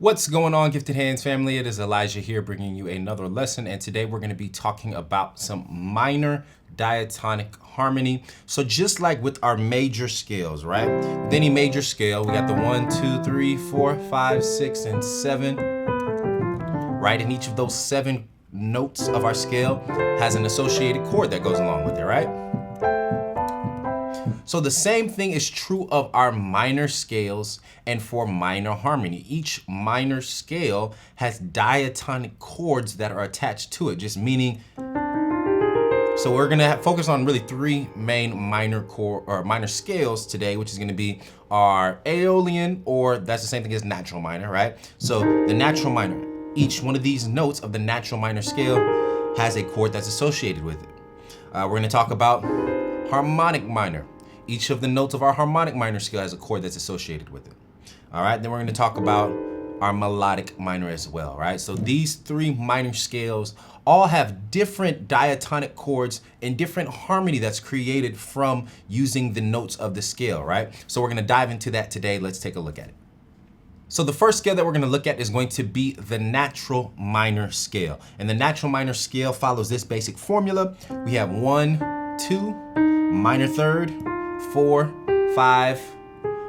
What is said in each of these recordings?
What's going on, Gifted Hands family? It is Elijah here bringing you another lesson, and today we're going to be talking about some minor diatonic harmony. So just like with our major scales, right? With any major scale, we got the 1, 2, 3, 4, 5, 6, and 7, right? And each of those 7 notes of our scale has an associated chord that goes along with it, right? So the same thing is true of our minor scales and for minor harmony. Each minor scale has diatonic chords that are attached to it, just meaning, so we're gonna focus on really 3 main minor chord or minor scales today, which is gonna be our Aeolian, or that's the same thing as natural minor, right? So the natural minor, each one of these notes of the natural minor scale has a chord that's associated with it. We're gonna talk about harmonic minor. Each of the notes of our harmonic minor scale has a chord that's associated with it. All right, then we're gonna talk about our melodic minor as well, right? So these 3 minor scales all have different diatonic chords and different harmony that's created from using the notes of the scale, right? So we're gonna dive into that today. Let's take a look at it. So the first scale that we're gonna look at is going to be the natural minor scale. And the natural minor scale follows this basic formula. We have 1, 2, minor third, 4, 5,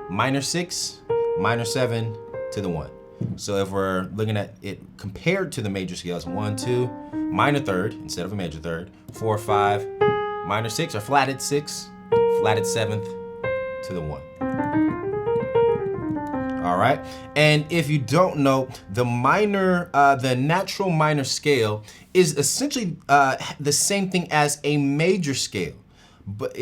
minor 6, minor 7 to the 1. So if we're looking at it compared to the major scales, 1, 2, minor third instead of a major third, 4, 5, minor 6 or flatted 6, flatted 7th to the 1. All right, and if you don't know, the natural minor scale is essentially the same thing as a major scale, but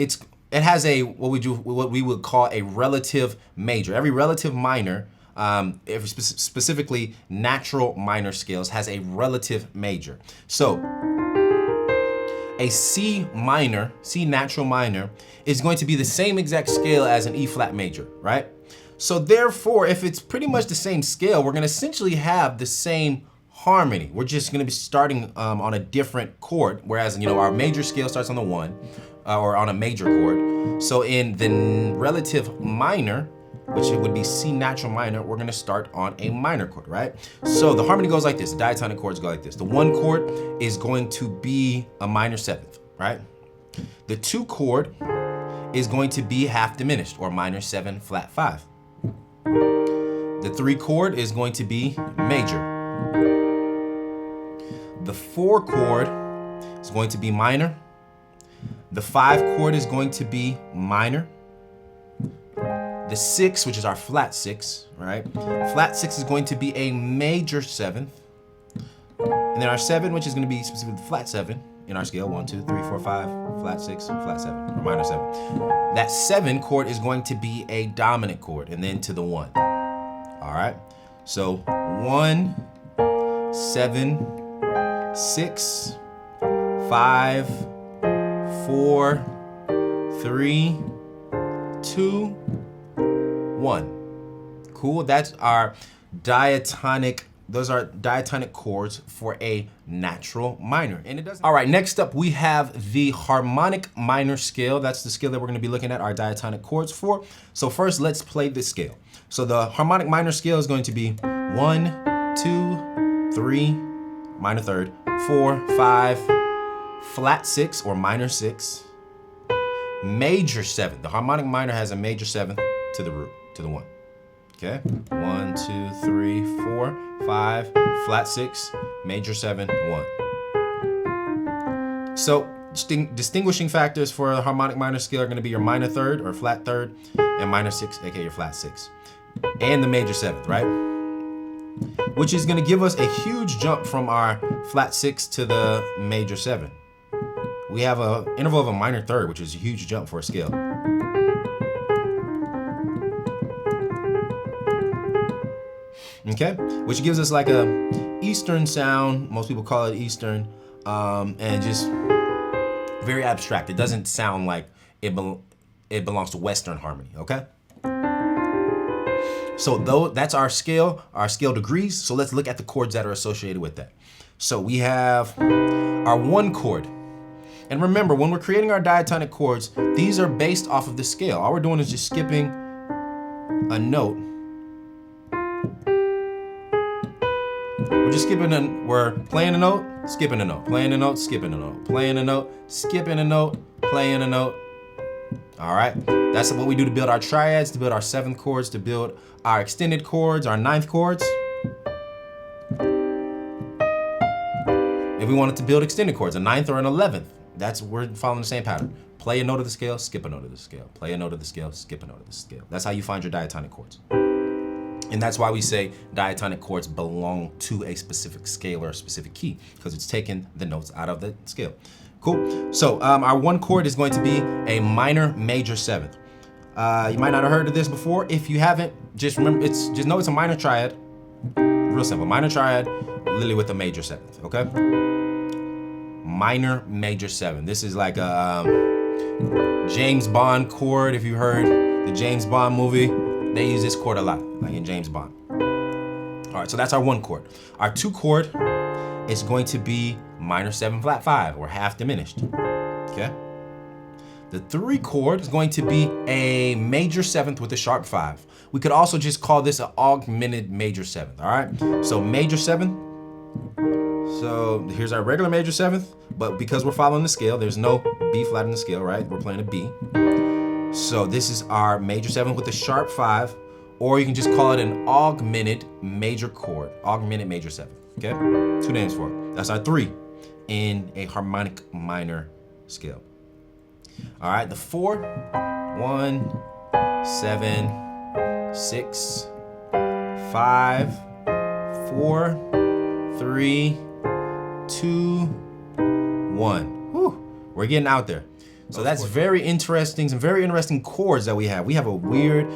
it has what we would call a relative major. Every relative minor, specifically natural minor scales, has a relative major. So a C natural minor, is going to be the same exact scale as an E flat major, right? So therefore, if it's pretty much the same scale, we're gonna essentially have the same harmony. We're just gonna be starting on a different chord, whereas our major scale starts on the 1, or on a major chord. So in the relative minor, which it would be C natural minor, we're gonna start on a minor chord, right? So the harmony goes like this, the diatonic chords go like this. The 1 chord is going to be a minor 7th, right? The 2 chord is going to be half diminished, or minor 7 flat 5. The 3 chord is going to be major. The 4 chord is going to be minor. The 5 chord is going to be minor. The 6, which is our flat 6, right? Flat 6 is going to be a major 7th. And then our 7, which is going to be specifically flat 7 in our scale, 1, 2, 3, 4, 5, flat 6, flat 7, or minor 7. That 7 chord is going to be a dominant chord, and then to the 1. All right? So 1, 7, 6, 5, 4, 3, 2, 1. Cool. That's our diatonic. Those are diatonic chords for a natural minor. And it doesn't. All right, next up we have the harmonic minor scale. That's the scale that we're going to be looking at our diatonic chords for. So first, let's play this scale. So the harmonic minor scale is going to be 1, 2, 3, minor third, 4, 5, flat 6 or minor 6, major 7. The harmonic minor has a major 7th to the root, to the 1. Okay, 1, 2, 3, 4, 5, flat 6, major 7, 1. So distinguishing factors for a harmonic minor scale are going to be your minor third or flat third, and minor 6, aka your flat 6, and the major 7th, right? Which is going to give us a huge jump from our flat 6 to the major 7. We have an interval of a minor third, which is a huge jump for a scale. Okay, which gives us like a Eastern sound. Most people call it Eastern, and just very abstract. It doesn't sound like it belongs to Western harmony, okay? So that's our scale degrees. So let's look at the chords that are associated with that. So we have our 1 chord. And remember, when we're creating our diatonic chords, these are based off of the scale. All we're doing is just skipping a note we're just we're playing a note, skipping a note, playing a note, skipping a note, playing a note, skipping a note, playing a note. All right, that's what we do to build our triads, to build our 7th chords, to build our extended chords, our 9th chords. If we wanted to build extended chords, a 9th or an 11th, we're following the same pattern. Play a note of the scale, skip a note of the scale. Play a note of the scale, skip a note of the scale. That's how you find your diatonic chords. And that's why we say diatonic chords belong to a specific scale or a specific key, because it's taking the notes out of the scale. Cool. So our 1 chord is going to be a minor major 7th. You might not have heard of this before. If you haven't, just remember, just know it's a minor triad. Real simple, minor triad, literally with a major 7th, okay? Minor major 7. This is like a James Bond chord. If you heard the James Bond movie, they use this chord a lot, like in James Bond. All right, so that's our 1 chord. Our 2 chord is going to be minor 7 flat 5, or half diminished, okay? The 3 chord is going to be a major 7th with a sharp 5. We could also just call this an augmented major 7th, all right? So major 7th, so here's our regular major 7th, but because we're following the scale, there's no B flat in the scale, right? We're playing a B. So this is our major 7th with a sharp 5, or you can just call it an augmented major chord, augmented major 7th, okay? 2 names for it. That's our 3 in a harmonic minor scale. All right, the 4, 1, 7, 6, 5, 4, 3, 2, 1. Whew, we're getting out there. So that's very interesting, some very interesting chords that we have. We have a weird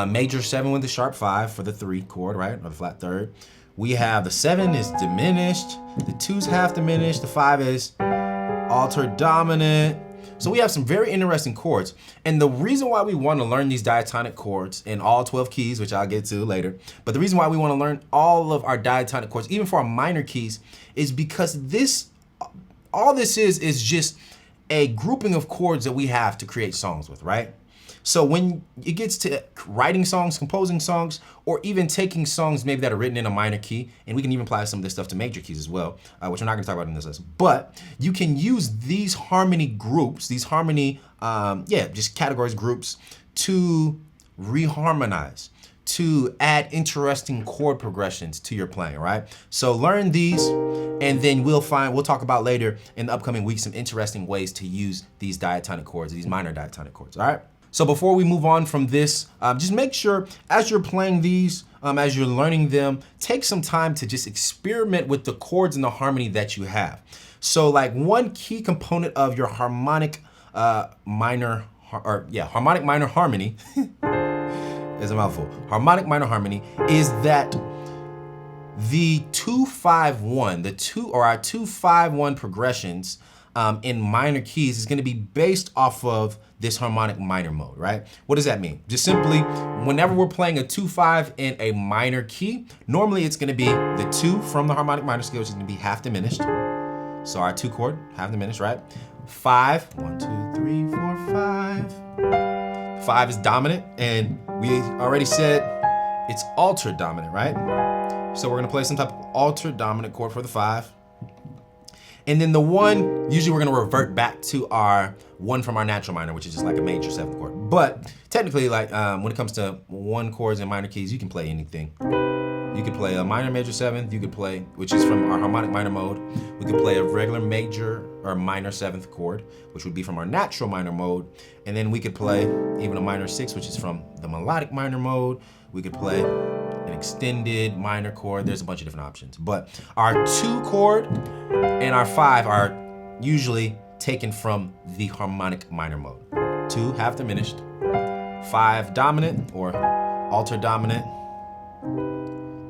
major 7 with a sharp 5 for the 3 chord, right, or the flat 3rd. We have the 7 is diminished, the 2's half diminished, the 5 is altered dominant. So we have some very interesting chords. And the reason why we want to learn these diatonic chords in all 12 keys, which I'll get to later, but the reason why we want to learn all of our diatonic chords, even for our minor keys, is because all this is just a grouping of chords that we have to create songs with, right? So when it gets to writing songs, composing songs, or even taking songs maybe that are written in a minor key, and we can even apply some of this stuff to major keys as well, which we're not gonna talk about in this lesson, but you can use these harmony groups, these harmony, just categories, groups, to reharmonize, to add interesting chord progressions to your playing, right? So learn these, and then we'll talk about later in the upcoming weeks some interesting ways to use these diatonic chords, these minor diatonic chords, all right? So before we move on from this, just make sure as you're playing these, as you're learning them, take some time to just experiment with the chords and the harmony that you have. So like one key component of your harmonic minor harmony is a mouthful. Harmonic minor harmony is that the 2-5-1, our 2-5-1 progressions in minor keys is going to be based off of this harmonic minor mode, right? What does that mean? Just simply, whenever we're playing a 2-5 in a minor key, normally it's going to be the 2 from the harmonic minor scale, which is going to be half diminished. So our 2 chord, half diminished, right? 5, 1, 2, 3, 4, 5. 5 is dominant, and we already said it's altered dominant, right? So we're going to play some type of altered dominant chord for the 5. And then the 1, usually we're gonna revert back to our 1 from our natural minor, which is just like a major 7th chord. But technically, like when it comes to 1 chords and minor keys, you can play anything. You could play a minor major 7th, you could play, which is from our harmonic minor mode. We could play a regular major or minor 7th chord, which would be from our natural minor mode. And then we could play even a minor 6, which is from the melodic minor mode. We could play an extended minor chord. There's a bunch of different options. But our 2 chord and our 5 are usually taken from the harmonic minor mode. 2 half diminished, 5 dominant or altered dominant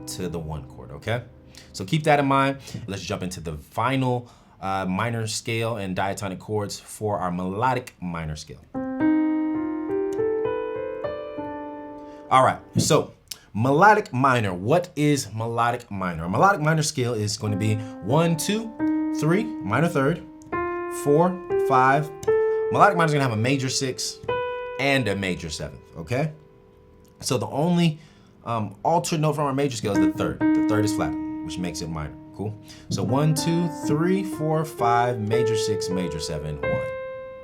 to the 1 chord, okay? So keep that in mind. Let's jump into the final minor scale and diatonic chords for our melodic minor scale. All right, so melodic minor. What is melodic minor? A melodic minor scale is going to be 1, 2, 3, minor 3rd, 4, 5. Melodic minor is going to have a major 6 and a major 7th, okay? So the only altered note from our major scale is the 3rd. The 3rd is flat. which makes it minor. Cool. So 1, 2, 3, 4, 5, major 6, major 7, 1.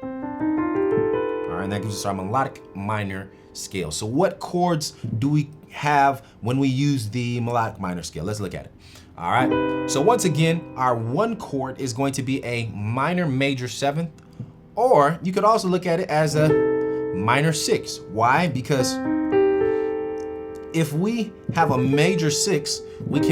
All right, and that gives us our melodic minor scale. So what chords do we have when we use the melodic minor scale? Let's look at it. All right, so once again, our one chord is going to be a minor major 7th, or you could also look at it as a minor 6. Why? Because if we have a major 6, we can